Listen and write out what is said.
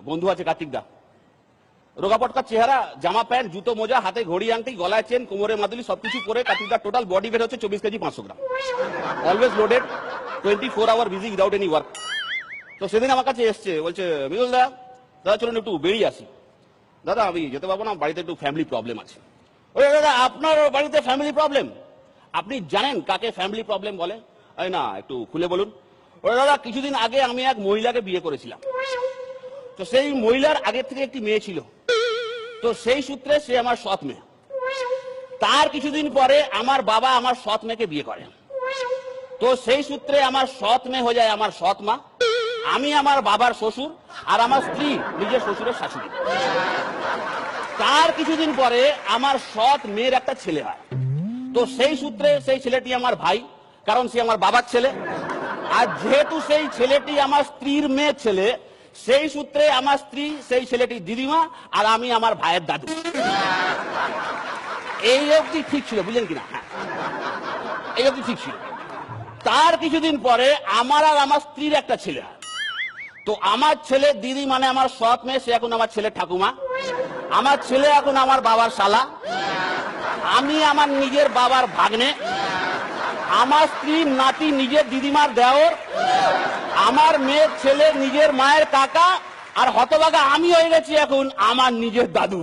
বন্ধু আছে কার্তিক দা, রোগাপটকা চেহারা, জামা প্যান্ট, জুতো মোজা, হাতে ঘড়ি আংটি, গলায় চেন, কোমরে মাদুলি, সবকিছু পরে কার্তিক দা টোটাল বডি ওয়েট হচ্ছে 24 KG 500 gram, always loaded, 24 hour busy without any work. তো সেদিন আমার কাছে এসছে, বলছে মৃদুল দা, দাদা চলুন একটু বেরিয়ে আসি। দাদা আমি যেতে পারবো না, বাড়িতে একটু ফ্যামিলি প্রবলেম আছে। ওই দাদা আপনার বাড়িতে ফ্যামিলি প্রবলেম? আপনি জানেন কাকে ফ্যামিলি প্রবলেম বলে? এই না, একটু খুলে বলুন। ওই দাদা কিছুদিন আগে আমি এক মহিলাকে বিয়ে করেছিলাম, তো সেই মহিলার আগের থেকে একটি মেয়ে ছিল, তো সেই সূত্রে সে আমার সৎ মেয়ে। তার কিছুদিন পরে আমার বাবা আমার সৎ মেয়েকে বিয়ে করে, তো সেই সূত্রে আমার সৎ মেয়ে হয়ে যায় আমার সৎ মা, আমি আমার বাবার শ্বশুর, আর আমার স্ত্রী নিজের শ্বশুরের শাশুড়ি। তার কিছুদিন পরে আমার সৎ মেয়ের একটা ছেলে হয়, তো সেই সূত্রে সেই ছেলেটি আমার ভাই, কারণ সে আমার বাবার ছেলে। আর যেহেতু সেই ছেলেটি আমার স্ত্রীর মেয়ে ছেলে, সেই সূত্রে আমার স্ত্রী সেই ছেলেটি দিদিমা, আর আমি আমার ভাইয়ের দাদু। এই অবধি ঠিক ছিল, বুঝলেন কিনা? হ্যাঁ, এই অবধি ঠিক ছিল। তার কিছুদিন পরে আমার আর আমার স্ত্রীর একটা ছেলে হয়, তো আমার ছেলে দিদি মানে আমার সৎ মেয়ে, সে এখন আমার ছেলে ঠাকুমা, আমার ছেলে এখন আমার বাবার শালা, আমি আমার নিজের বাবার ভাগ্নে, আমার স্ত্রীর নাতি নিজের দিদিমার দেওর, আমার মেয়ের ছেলে নিজের মায়ের কাকা, আর হতভাগা আমি হয়ে গেছি এখন আমার নিজের দাদু।